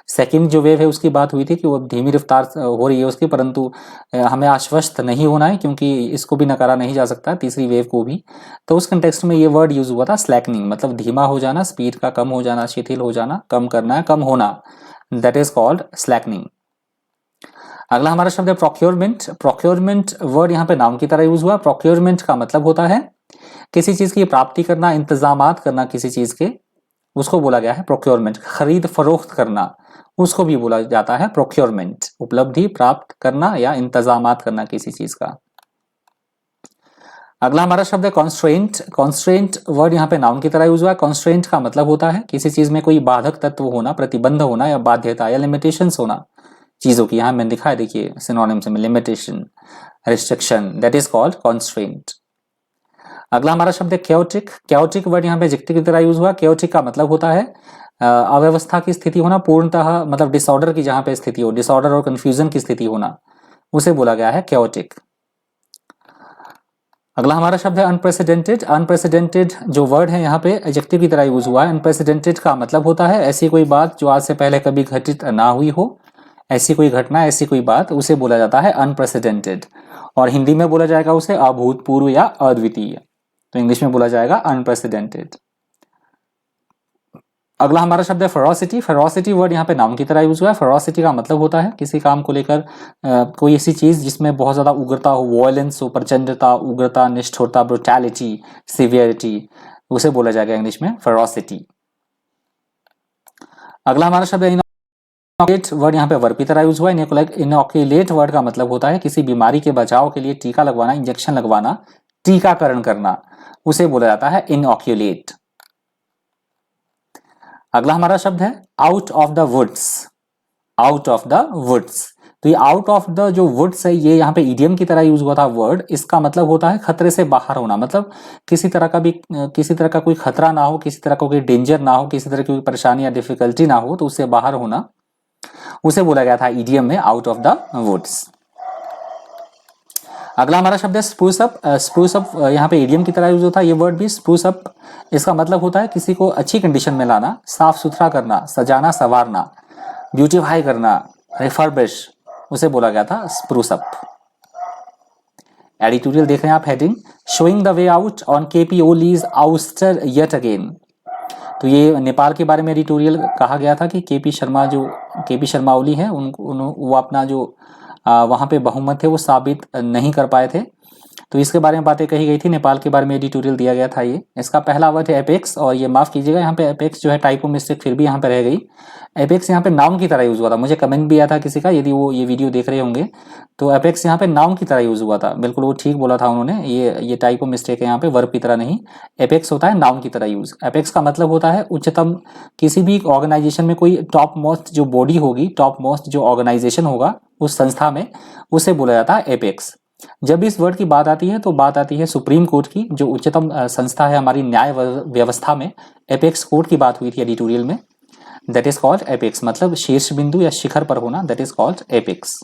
सेकंड जो वेव है उसकी बात हुई थी कि वो धीमी रफ्तार हो रही है उसकी, परंतु हमें आश्वस्त नहीं होना है क्योंकि इसको भी नकारा नहीं जा सकता, तीसरी वेव को भी। तो उस कंटेक्स्ट में ये वर्ड यूज हुआ था स्लैकनिंग, मतलब धीमा हो जाना, स्पीड का कम हो जाना, शिथिल हो जाना, कम करना है, कम होना, दैट इज कॉल्ड स्लैकनिंग। अगला हमारा शब्द है प्रोक्योरमेंट। प्रोक्योरमेंट वर्ड यहाँ पे नाउन की तरह यूज हुआ। प्रोक्योरमेंट का मतलब होता है किसी चीज की प्राप्ति करना, इंतजामात करना किसी चीज के, उसको बोला गया है प्रोक्योरमेंट। खरीद फरोख्त करना, उसको भी बोला जाता है प्रोक्योरमेंट। उपलब्धि प्राप्त करना या इंतजामात करना किसी चीज का। अगला हमारा शब्द है कॉन्स्ट्रेंट। कॉन्स्ट्रेंट वर्ड यहाँ पे नाउन की तरह यूज हुआ है। कॉन्स्ट्रेंट का मतलब होता है किसी चीज में कोई बाधक तत्व होना, प्रतिबंध होना या बाध्यता या लिमिटेशंस होना चीजों की। यहाँ मैंने दिखा है, देखिए सिनोनिम्स में, limitation, restriction, that is called constraint. अगला हमारा शब्द है क्योटिक। क्योटिक वर्ड यहाँ पे एडजेक्टिव की तरह यूज हुआ। क्योटिक का मतलब होता है अव्यवस्था की स्थिति होना, पूर्णतः मतलब डिसऑर्डर की जहां पे स्थिति हो, डिसऑर्डर और कंफ्यूजन की स्थिति होना, उसे बोला गया है क्योटिक। अगला हमारा शब्द है अनप्रेसिडेंटेड। अनप्रेसिडेंटेड जो वर्ड है यहाँ पे एडजेक्टिव की तरह यूज हुआ है। अनप्रेसिडेंटेड का मतलब होता है ऐसी कोई बात जो आज से पहले कभी घटित ना हुई हो, ऐसी कोई घटना, ऐसी कोई बात, उसे बोला जाता है अनप्रेसिडेंटेड। और हिंदी में बोला जाएगा उसे अभूतपूर्व या अद्वितीय, तो इंग्लिश में बोला जाएगा अनप्रेसिडेंटेड। अगला हमारा शब्द है फेरोसिटी। फेरोसिटी वर्ड यहाँ पे नाउन की तरह यूज हुआ है। फेरोसिटी का मतलब होता है किसी काम को लेकर कोई ऐसी चीज जिसमें बहुत ज्यादा उग्रता हो, वॉयलेंस हो, प्रचंडता, उग्रता, निष्ठुरता, ब्रुटैलिटी, सिवियरिटी, उसे बोला जाएगा इंग्लिश में फेरोसिटी। अगला हमारा शब्द है इनोकुलेट। वर्ड यहाँ पे वर्ब की तरह यूज हुआ है। इनोकुलेट वर्ड का मतलब होता है किसी बीमारी के बचाव के लिए टीका लगवाना, इंजेक्शन लगवाना, टीकाकरण करना, उसे बोला जाता है इनोकुलेट। अगला हमारा शब्द है out of the woods. Out of the woods, तो ये आउट ऑफ द जो वुड्स है, ये यहाँ पे इडियम की तरह यूज हुआ था वर्ड। इसका मतलब होता है खतरे से बाहर होना, मतलब किसी तरह का कोई खतरा ना हो, किसी तरह का कोई डेंजर ना हो, किसी तरह की कोई परेशानी या डिफिकल्टी ना हो, तो उससे बाहर होना, उसे बोला गया था इडियम में आउट ऑफ द वुड्स। अगला हमारा शब्द है स्प्रूस अप। स्प्रूस अप यहाँ पे इडियम की तरह यूज होता है ये वर्ड भी, स्प्रूस अप। इसका मतलब होता है किसी को अच्छी कंडीशन में लाना, साफ सुथरा करना, सजाना संवारना, ब्यूटीफाई करना, रिफर्बिश, उसे बोला गया था स्प्रूस अप। एडिटोरियल देख रहे हैं आप, heading showing the way out on KP Oli's ouster yet again. तो ये नेपाल के बारे में एडिटोरियल कहा गया था कि केपी शर्मा ओली है, वो अपना जो वहाँ पे बहुमत थे वो साबित नहीं कर पाए थे, तो इसके बारे में बातें कही गई थी। नेपाल के बारे में एडिटोरियल दिया गया था ये। इसका पहला वर्ड है एपेक्स, और ये माफ कीजिएगा यहाँ पे एपेक्स जो है टाइपो मिस्टेक फिर भी यहाँ पे रह गई। एपेक्स यहाँ पे नाउन की तरह यूज हुआ था। मुझे कमेंट भी आया था किसी का, यदि वो ये वीडियो देख रहे होंगे, तो एपेक्स यहाँ पे नाउन की तरह यूज हुआ था। बिल्कुल वो ठीक बोला था उन्होंने, ये टाइपो मिस्टेक है यहाँ पे, वर्ब की तरह नहीं। एपेक्स होता है नाउन की तरह यूज। एपेक्स का मतलब होता है उच्चतम, किसी भी ऑर्गेनाइजेशन में कोई टॉप मोस्ट जो बॉडी होगी, टॉप मोस्ट जो ऑर्गेनाइजेशन होगा उस संस्था में, उसे बोला जाता है एपेक्स। जब इस वर्ड की बात आती है तो बात आती है सुप्रीम कोर्ट की, जो उच्चतम संस्था है हमारी न्याय व्यवस्था में। एपेक्स कोर्ट की बात हुई थी एडिटोरियल में, दैट इज कॉल्ड एपेक्स, मतलब शीर्ष बिंदु या शिखर पर होना, दैट इज कॉल्ड एपेक्स।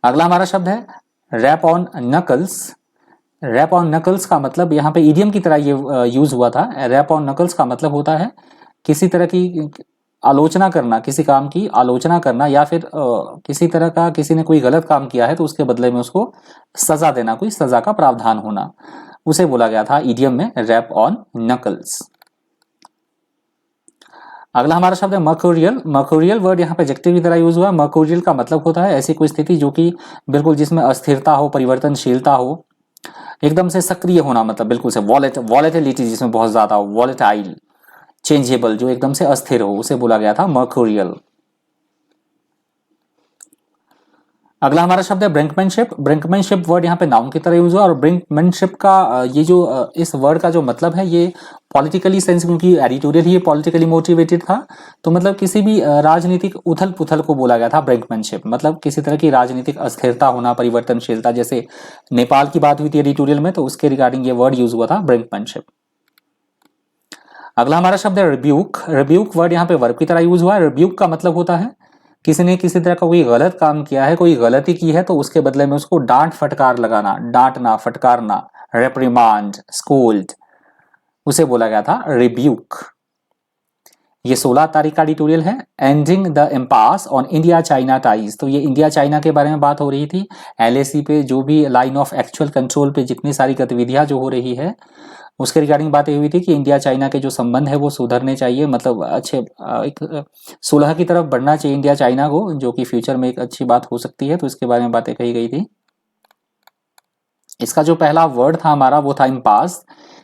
अगला हमारा शब्द है rap on knuckles. Rap on knuckles का मतलब यहाँ पे इडियम की तरह ये यूज हुआ था। रैप ऑन नकल्स का मतलब होता है किसी तरह की आलोचना करना, किसी काम की आलोचना करना, या फिर किसी तरह का किसी ने कोई गलत काम किया है तो उसके बदले में उसको सजा देना, कोई सजा का प्रावधान होना, उसे बोला गया था इडियम में रैप ऑन नकल्स। अगला हमारा शब्द है मर्क्यूरियल। मर्क्यूरियल वर्ड यहाँ पे एडजेक्टिव की तरह यूज हुआ है। मर्क्यूरियल का मतलब होता है ऐसी कोई स्थिति जो कि बिल्कुल जिसमें अस्थिरता हो, परिवर्तनशीलता हो, एकदम से सक्रिय होना, मतलब बिल्कुल से वॉलेटिलिटी जिसमें बहुत ज्यादा हो, वॉलेटाइल, चेंजेबल, जो एकदम से अस्थिर हो, उसे बोला गया था मर्क्यूरियल। अगला हमारा शब्द है ब्रिंकमैनशिप। ब्रिंकमैनशिप वर्ड यहाँ पे नाउन की तरह यूज हुआ, और ब्रिंकमैनशिप का ये जो इस वर्ड का जो मतलब है ये पॉलिटिकली सेंस, क्योंकि एडिटोरियल ही पॉलिटिकली मोटिवेटेड था, तो मतलब किसी भी राजनीतिक उथल पुथल को बोला गया था ब्रिंकमैनशिप, मतलब किसी तरह की राजनीतिक अस्थिरता होना, परिवर्तनशीलता। जैसे नेपाल की बात हुई थी एडिटोरियल में, तो उसके रिगार्डिंग ये वर्ड यूज हुआ था ब्रिंकमैनशिप। अगला हमारा शब्द है रिब्यूक। रिब्यूक वर्ड यहाँ पे वर्ब की तरह यूज हुआ है। रिब्यूक का मतलब होता है किसी ने किसी तरह का कोई गलत काम किया है, कोई गलती की है, तो उसके बदले में उसको डांट फटकार लगाना, डांटना, फटकारना, रेप्रिमांड, स्कोल्ड, उसे बोला गया था रिब्यूक। ये 16 तारीख का एडिटोरियल है, ending the impasse on India China ties. तो ये इंडिया चाइना के बारे में बात हो रही थी। एलएसी पे जो भी लाइन ऑफ एक्चुअल कंट्रोल पे जितनी सारी गतिविधियां जो हो रही है उसके रिगार्डिंग बातें हुई थी कि इंडिया चाइना के जो संबंध है वो सुधरने चाहिए, मतलब अच्छे एक सुलह की तरफ बढ़ना चाहिए इंडिया चाइना को, जो कि फ्यूचर में एक अच्छी बात हो सकती है, तो इसके बारे में बातें कही गई थी। इसका जो पहला वर्ड था हमारा वो था इम्पास।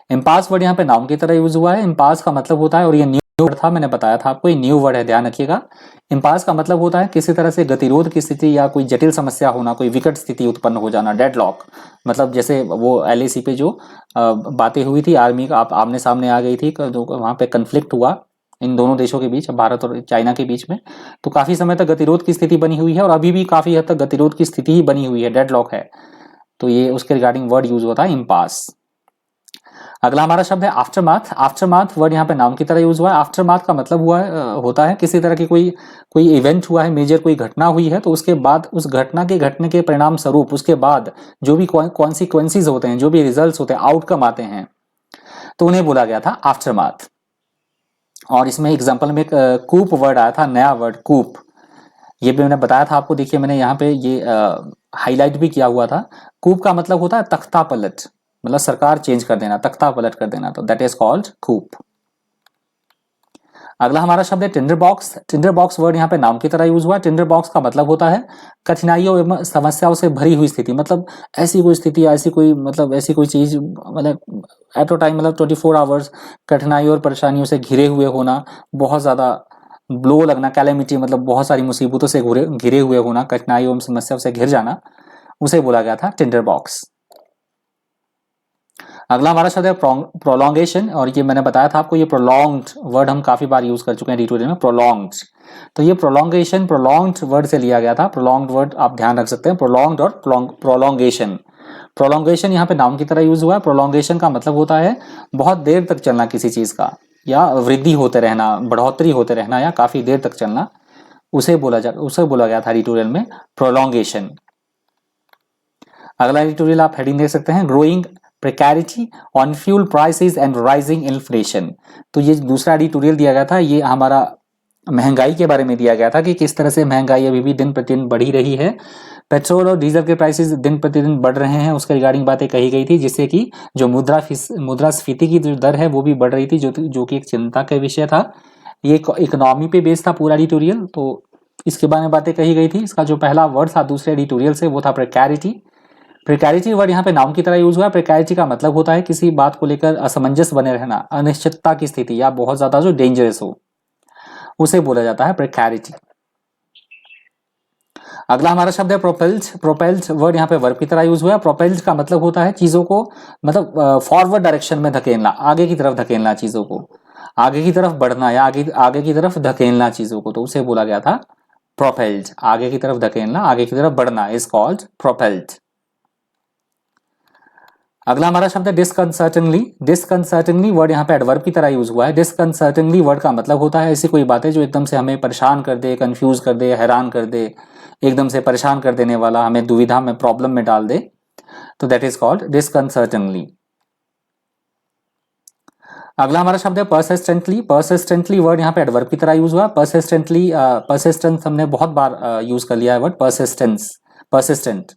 इम्पास वर्ड यहाँ पे नाउन की तरह यूज हुआ है। इम्पास का मतलब होता है, और ये न्यू वर्ड था, मैंने बताया था आपको, ये न्यू वर्ड है, ध्यान रखिएगा। इम्पास का मतलब होता है किसी तरह से गतिरोध की स्थिति या कोई जटिल समस्या होना, कोई विकट स्थिति उत्पन्न हो जाना, डेडलॉक। मतलब जैसे वो एलएसी पे जो बातें हुई थी, आर्मी का आमने सामने आ गई थी, जो वहां पे कन्फ्लिक्ट हुआ इन दोनों देशों के बीच, भारत और चाइना के बीच में, तो काफी समय तक गतिरोध की स्थिति बनी हुई है, और अभी भी काफी हद तक गतिरोध की स्थिति ही बनी हुई है, डेडलॉक है, तो ये उसके रिगार्डिंग वर्ड यूज होता है इम्पास। अगला हमारा शब्द है आफ्टरमाथ। आफ्टरमाथ वर्ड यहाँ पे नाउन की तरह यूज हुआ है। आफ्टरमाथ का मतलब होता है किसी तरह की कोई इवेंट हुआ है, मेजर कोई घटना हुई है, तो उसके बाद उस घटना के घटने के परिणाम स्वरूप उसके बाद जो भी कॉन्सिक्वेंसेज होते हैं, जो भी रिजल्ट्स होते हैं, आउटकम आते हैं, तो उन्हें बोला गया था आफ्टरमाथ। और इसमें एग्जाम्पल में एक कूप वर्ड आया था, नया वर्ड कूप, ये भी मैंने बताया था आपको। देखिए मैंने यहाँ पे ये हाईलाइट भी किया हुआ था। कूप का मतलब होता है तख्ता पलट, मतलब सरकार चेंज कर देना, तख्ता पलट कर देना, तो दैट इज कॉल्ड कूप। अगला हमारा शब्द है Tinder box. Tinder box word यहाँ पे नाउन की तरह यूज हुआ है। टिंडर बॉक्स का मतलब होता है कठिनाइयों एवं समस्याओं से भरी हुई स्थिति, मतलब ऐसी कोई स्थिति, ऐसी कोई चीज, मतलब एट अ टाइम, मतलब 24 आवर्स कठिनाइयों और परेशानियों से घिरे हुए होना, बहुत ज्यादा ब्लो लगना, कैलेमिटी, मतलब बहुत सारी मुसीबतों से घिरे हुए होना, कठिनाइयों एवं समस्याओं से घिर जाना, उसे बोला गया था टिंडर बॉक्स। अगला हमारा शब्द है प्रोलॉन्गेशन, और ये मैंने बताया था आपको, ये प्रोलॉन्ग्ड वर्ड हम काफी बार यूज कर चुके हैं ट्यूटोरियल में, प्रोलॉन्ग्ड। तो ये प्रोलॉन्गेशन प्रोलॉन्ग्ड वर्ड से लिया गया था। प्रोलॉन्ग्ड वर्ड आप ध्यान रख सकते हैं, प्रोलॉन्ग्ड और प्रोलॉन्गेशन। प्रोलॉन्गेशन यहाँ पे नाउन की तरह यूज हुआ है। प्रोलॉन्गेशन का मतलब होता है बहुत देर तक चलना किसी चीज का, या वृद्धि होते रहना, बढ़ोतरी होते रहना, या काफी देर तक चलना, उसे बोला गया था एडिटोरियल में प्रोलॉन्गेशन। अगला एडिटोरियल आप हेडिंग देख सकते हैं, growing precarity on fuel prices and rising inflation. तो ये दूसरा एडिटोरियल दिया गया था, ये हमारा महंगाई के बारे में दिया गया था कि किस तरह से महंगाई अभी भी दिन प्रतिदिन बढ़ी रही है। पेट्रोल और डीजल के प्राइसेस दिन प्रतिदिन बढ़ रहे हैं, उसके रिगार्डिंग बातें कही गई थी, जिससे कि जो मुद्रास्फीति की जो दर है वो भी बढ़ रही थी, जो कि एक चिंता का विषय था। ये इकोनॉमी पे बेस्ड था पूरा एडिटोरियल, तो इसके बारे में बातें कही गई थी। इसका जो पहला वर्ड था दूसरे एडिटोरियल से, वो था प्रिकैरिटी। प्रिकैरिटी वर्ड यहाँ पे नाउन की तरह यूज हुआ है। प्रिकैरिटी का मतलब होता है किसी बात को लेकर असमंजस बने रहना, अनिश्चितता की स्थिति, या बहुत ज्यादा जो डेंजरस हो, उसे बोला जाता है प्रिकैरिटी। अगला हमारा शब्द है प्रोपेल्ड। प्रोपेल्ड वर्ड यहाँ पे वर्ब की तरह यूज हुआ है। प्रोपेल्ड का मतलब होता है चीजों को मतलब फॉरवर्ड डायरेक्शन में धकेलना, आगे की तरफ धकेलना, चीजों को आगे की तरफ बढ़ना, या आगे की तरफ धकेलना चीजों को, तो उसे बोला गया था प्रोपेल्ड। आगे की तरफ धकेलना, आगे की तरफ बढ़ना इज कॉल्ड प्रोपेल्ड। अगला हमारा शब्द है डिस्कंसर्टिंगली। डिस्कंसर्टिंगली वर्ड यहाँ पे एडवर्ब की तरह यूज हुआ है। डिस्कंसर्टिंगली वर्ड का मतलब होता है ऐसी कोई बातें जो एकदम से हमें परेशान कर दे, कंफ्यूज कर दे, हैरान कर दे, एकदम से परेशान कर देने वाला, हमें दुविधा में, प्रॉब्लम में डाल दे, तो दैट इज कॉल्ड डिस्कंसर्टिंगली। अगला हमारा शब्द है परसिस्टेंटली। परसिस्टेंटली वर्ड यहाँ पे एडवर्ब की तरह यूज हुआ। परसिस्टेंटली, परसिस्टेंस हमने बहुत बार यूज कर लिया है वर्ड परसिस्टेंस, परसिस्टेंट,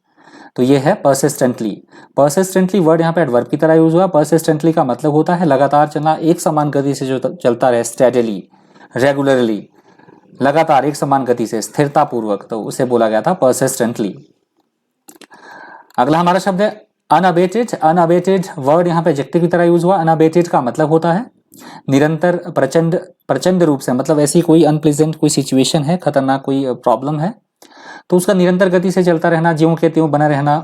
तो ये है परसिस्टेंटली। परसिस्टेंटली वर्ड यहाँ पे एडवर्ब की तरह यूज हुआ। परसिस्टेंटली का मतलब होता है लगातार चलना, एक समान गति से जो चलता रहे, स्टेडली, रेगुलरली, लगातार एक समान गति से, स्थिरता पूर्वक, तो उसे बोला गया था परसिस्टेंटली। अगला हमारा शब्द है अनअबेटेड। अनअबेटेड वर्ड यहाँ पे एडजेक्टिव की तरह यूज हुआ। अनअबेटेड का मतलब होता है निरंतर, प्रचंड रूप से, मतलब ऐसी कोई अनप्लेजेंट कोई सिचुएशन है, खतरनाक कोई प्रॉब्लम है, तो उसका निरंतर गति से चलता रहना, ज्यों के त्यों बना रहना,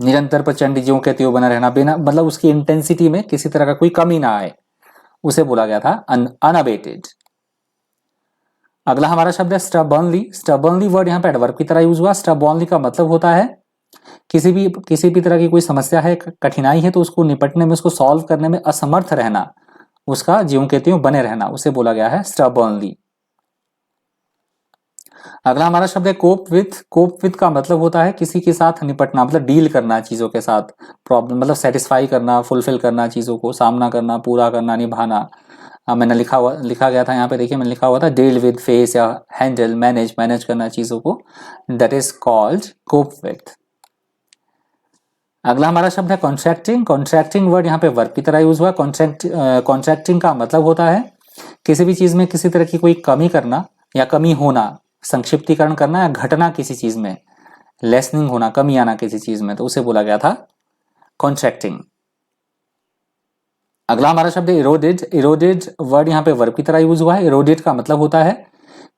निरंतर प्रचंड ज्यों के त्यों बना रहना, बिना मतलब उसकी इंटेंसिटी में किसी तरह का कोई कमी ना आए, उसे बोला गया था अनअबेटेड। अगला हमारा शब्द है स्टबर्नली। स्टबर्नली वर्ड यहाँ पे एडवर्ब की तरह यूज हुआ। स्टबर्नली का मतलब होता है किसी भी तरह की कोई समस्या है, कठिनाई है, तो उसको निपटने में, उसको सॉल्व करने में असमर्थ रहना, उसका ज्यों के त्यों बने रहना, उसे बोला गया है स्टबर्नली। अगला हमारा शब्द है कोप विथ। कोप विथ का मतलब होता है किसी के साथ निपटना, मतलब डील करना चीजों के साथ, प्रॉब्लम मतलब सेटिस्फाई करना, फुलफिल करना, चीजों को सामना करना, पूरा करना, निभाना। मैंने लिखा गया था यहाँ पे, देखिए मैंने लिखा हुआ था डील विद, फेस या हैंडल, मैनेज करना चीजों को, that is called cope with. अगला हमारा शब्द है कॉन्ट्रैक्टिंग। कॉन्ट्रैक्टिंग वर्ड यहाँ पे वर्ब की तरह यूज हुआ। कॉन्ट्रैक्टिंग का मतलब होता है किसी भी चीज में किसी तरह की कोई कमी करना या कमी होना, संक्षिप्तीकरण करना, या घटना किसी चीज में, लेसनिंग होना, कमी आना किसी चीज में, तो उसे बोला गया था कॉन्ट्रैक्टिंग। अगला हमारा शब्द है इरोडेड। इरोडेड वर्ड यहाँ पे वर्ब की तरह यूज हुआ है। इरोडेड का मतलब होता है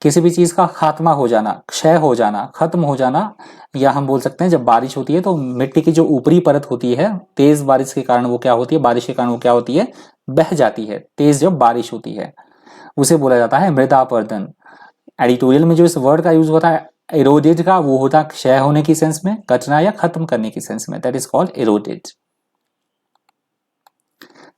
किसी भी चीज का खात्मा हो जाना, क्षय हो जाना, खत्म हो जाना, या हम बोल सकते हैं जब बारिश होती है तो मिट्टी की जो ऊपरी परत होती है, तेज बारिश के कारण वो क्या होती है, बारिश के कारण वो क्या होती है, बह जाती है, तेज जब बारिश होती है, उसे बोला जाता है मृदापर्दन। एडिटोरियल में जो इस वर्ड का यूज होता है इरोडेड का, वो होता है क्षय होने की सेंस में, कटना या खत्म करने की सेंस में, दैट इज कॉल्ड इरोडेड।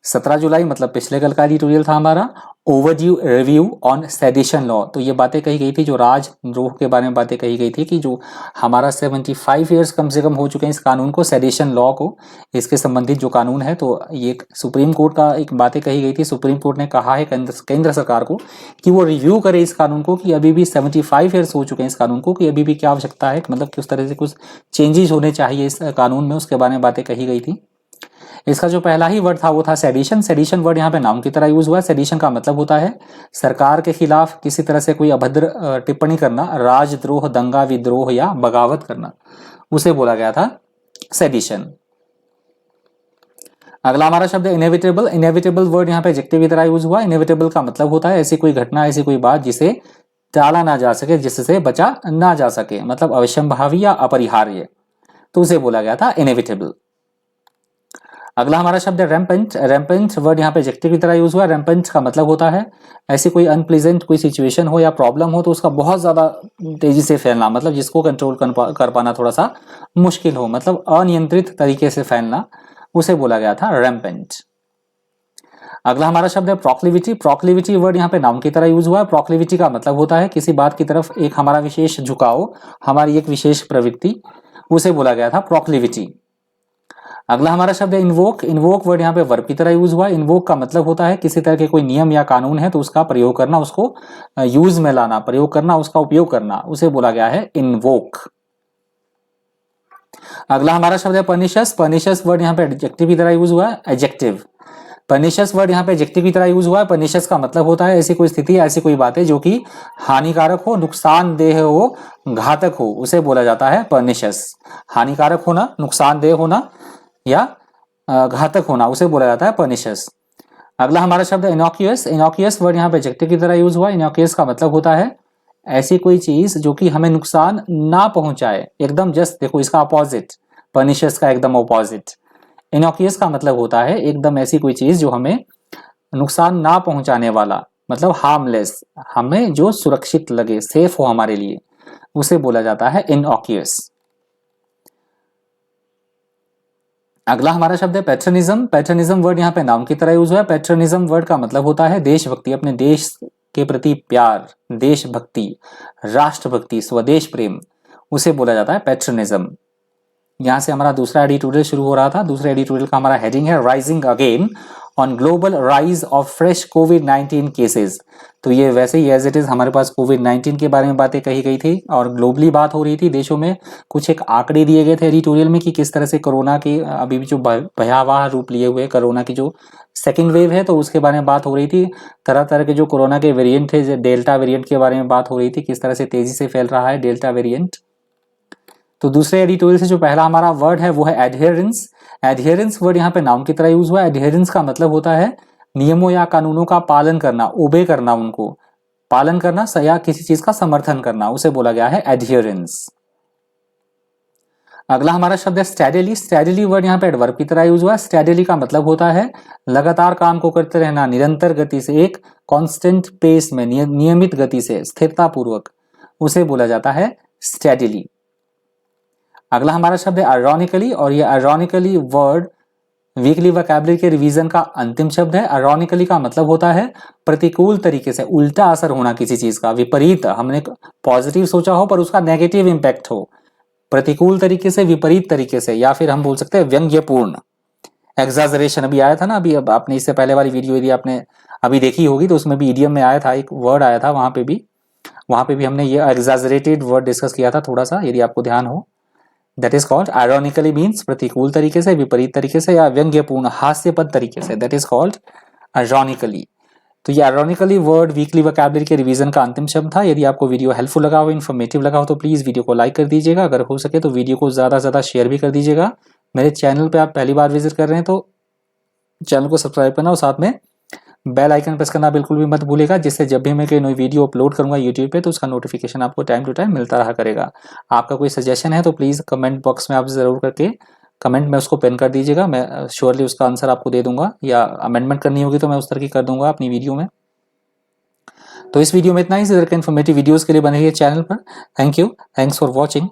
17 जुलाई मतलब पिछले कल का एडिटोरियल था हमारा overdue review on sedition law. तो ये बातें कही गई थी, जो राजद्रोह के बारे में बातें कही गई थी कि जो हमारा 75 ईयर्स कम से कम हो चुके हैं इस कानून को, सेडिशन लॉ को, इसके संबंधित जो कानून है, तो ये सुप्रीम कोर्ट का एक बातें कही गई थी। सुप्रीम कोर्ट ने कहा है केंद्र सरकार को कि वो रिव्यू करे इस कानून को, कि अभी भी 75 ईयर्स हो चुके हैं इस कानून को, कि अभी भी क्या आवश्यकता है, मतलब किस तरह से कुछ चेंजेस होने चाहिए इस कानून में, उसके बारे में बातें कही गई थी। इसका जो पहला ही वर्ड था वो था सेडिशन। सेडिशन वर्ड यहाँ पे नाउन की तरह यूज हुआ है। सेडिशन का मतलब होता है सरकार के खिलाफ किसी तरह से कोई अभद्र टिप्पणी करना, राजद्रोह, दंगा, विद्रोह या बगावत करना, उसे बोला गया था सेडिशन। अगला हमारा शब्द है इनएविटेबल। इनएविटेबल वर्ड यहाँ पे एडजेक्टिव की तरह यूज हुआ। इनएविटेबल का मतलब होता है ऐसी कोई घटना, ऐसी कोई बात जिसे टाला ना जा सके, जिससे बचा ना जा सके, मतलब अवश्यंभावी या अपरिहार्य, तो उसे बोला गया था इनएविटेबल। अगला हमारा शब्द है रैम्पेंट। रैम्पेंट वर्ड यहाँ पे एडजेक्टिव की तरह यूज हुआ है। रैम्पेंट का मतलब होता है ऐसी कोई अनप्लीजेंट कोई सिचुएशन हो या प्रॉब्लम हो तो उसका बहुत ज्यादा तेजी से फैलना, मतलब जिसको कंट्रोल कर पाना थोड़ा सा मुश्किल हो, मतलब अनियंत्रित तरीके से फैलना, उसे बोला गया था रैम्पेंट। अगला हमारा शब्द है प्रोक्लिविटी। प्रोक्लिविटी वर्ड यहाँ पे नाउन की तरह यूज हुआ है। प्रोक्लिविटी का मतलब होता है किसी बात की तरफ एक हमारा विशेष झुकाव, हमारी एक विशेष प्रवृत्ति, उसे बोला गया था प्रोक्लिविटी। अगला हमारा शब्द है इन्वोक। इन्वोक वर्ड यहाँ पे वर्ब की तरह यूज हुआ है। इन्वोक का मतलब होता है किसी तरह के कोई नियम या कानून है तो उसका प्रयोग करना, उसको यूज में लाना, प्रयोग करना, उसका उपयोग करना, उसे बोला गया है इन्वोक। अगला हमारा शब्द है पर्निशियस। पर्निशियस वर्ड यहाँ पे एडजेक्टिव की तरह यूज हुआ है, एडजेक्टिव। पर्निशियस वर्ड यहाँ पे एडजेक्टिव की तरह यूज हुआ है। पर्निशियस का मतलब होता है ऐसी कोई स्थिति, ऐसी कोई बातें जो कि हानिकारक हो, नुकसानदेह हो, घातक हो, उसे बोला जाता है पर्निशियस। हानिकारक होना, नुकसानदेह होना या घातक होना, उसे बोला जाता है पर्निशियस। अगला हमारा शब्द है इनॉक्यूअस। इनॉक्यूअस वर्ड यहाँ पे एडजेक्टिव की तरह यूज हुआ है। इनॉक्यूअस का मतलब होता है ऐसी कोई चीज जो कि हमें नुकसान ना पहुंचाए, एकदम जस्ट देखो इसका अपोजिट, पर्निशियस का एकदम अपोजिट। इनॉक्यूअस का मतलब होता है एकदम ऐसी कोई चीज जो हमें नुकसान ना पहुंचाने वाला, मतलब हार्मलेस, हमें जो सुरक्षित लगे, सेफ हो हमारे लिए, उसे बोला जाता है इनऑक्यूअस। अगला हमारा शब्द है पैट्रनिज्म। पैट्रनिज्म वर्ड यहाँ पे नाउन की तरह यूज हुआ है। पैट्रनिज्म वर्ड का मतलब होता है देशभक्ति, अपने देश के प्रति प्यार, देशभक्ति, राष्ट्रभक्ति, स्वदेश प्रेम, उसे बोला जाता है पैट्रनिज्म। यहाँ से हमारा दूसरा एडिटोरियल शुरू हो रहा था। दूसरे एडिटोरियल का हमारा हेडिंग है rising again on global rise of fresh covid cases. तो ये वैसे ही एज इट इज हमारे पास कोविड-19 के बारे में बातें कही गई थी और ग्लोबली बात हो रही थी, देशों में कुछ एक आंकड़े दिए गए थे एडिटोरियल में कि किस तरह से कोरोना के अभी भी जो भयावह रूप लिए हुए कोरोना की जो सेकेंड वेव है तो उसके बारे में बात हो रही थी। तरह तरह के जो कोरोना के वेरिएंट थे, डेल्टा वेरिएंट के बारे में बात हो रही थी, किस तरह से तेजी से फैल रहा है डेल्टा वेरिएंट। तो दूसरे एडिटोरियल से जो पहला हमारा वर्ड है वो है एडहेरेंस। एडहेरेंस वर्ड यहाँ पे नाउन की तरह यूज हुआ है। एडहेरेंस का मतलब होता है नियमों या कानूनों का पालन करना, ओबे करना, उनको पालन करना या किसी चीज का समर्थन करना, उसे बोला गया है एडहेरेंस। अगला हमारा शब्द है स्टैडिली। स्टैडिली वर्ड यहाँ पे एडवर्ब की तरह यूज हुआ है। स्टैडिली का मतलब होता है लगातार काम को करते रहना, निरंतर गति से, एक कांस्टेंट पेस में, नियमित गति से, स्थिरता पूर्वक, उसे बोला जाता है स्टैडिली। अगला हमारा शब्द है आयरॉनिकली, और ये आयरॉनिकली वर्ड वीकली वोकैबुलरी के रिवीजन का अंतिम शब्द है। आयरॉनिकली का मतलब होता है प्रतिकूल तरीके से, उल्टा असर होना किसी चीज का, विपरीत, हमने पॉजिटिव सोचा हो पर उसका नेगेटिव इंपैक्ट हो, प्रतिकूल तरीके से, विपरीत तरीके से, या फिर हम बोल सकते हैं व्यंग्यपूर्ण, एग्जाजरेशन। अभी आया था ना, अभी अब आपने इससे पहले वाली वीडियो यदि आपने अभी देखी होगी तो उसमें भी ईडियम में आया था, एक वर्ड आया था, वहां पे भी हमने ये एग्जाजरेटेड वर्ड डिस्कस किया था थोड़ा सा, यदि आपको ध्यान हो। That is called ironically, means प्रतिकूल तरीके से, विपरीत तरीके से या व्यंग्यपूर्ण, हास्यपद तरीके से, दैट इज कॉल्ड आयरॉनिकली। तो ये आयरॉनिकली वर्ड वीकली वोकैबुलरी के रिवीजन का अंतिम शब्द था। यदि आपको वीडियो हेल्पफुल लगा हो, इन्फॉर्मेटिव लगा हो तो प्लीज वीडियो को लाइक कर दीजिएगा। अगर हो सके तो वीडियो को ज्यादा से ज्यादा शेयर भी कर दीजिएगा। मेरे चैनल पे आप पहली बार विजिट कर रहे हैं तो चैनल को सब्सक्राइब करना और साथ में बेल आइकन प्रेस करना बिल्कुल भी मत भूलेगा, जिससे जब भी मैं कोई नई वीडियो अपलोड करूंगा यूट्यूब पे तो उसका नोटिफिकेशन आपको टाइम टू टाइम मिलता रहा करेगा। आपका कोई सजेशन है तो प्लीज कमेंट बॉक्स में आप जरूर करके कमेंट में उसको पेन कर दीजिएगा। मैं श्योरली उसका आंसर आपको दे दूंगा, या अमेंडमेंट करनी होगी तो मैं उस तरह की कर दूंगा अपनी वीडियो में। तो इस वीडियो में इतना ही। इस तरह के इन्फॉर्मेटिव वीडियोस के लिए बने रहिए चैनल पर। Thank you, thanks for watching.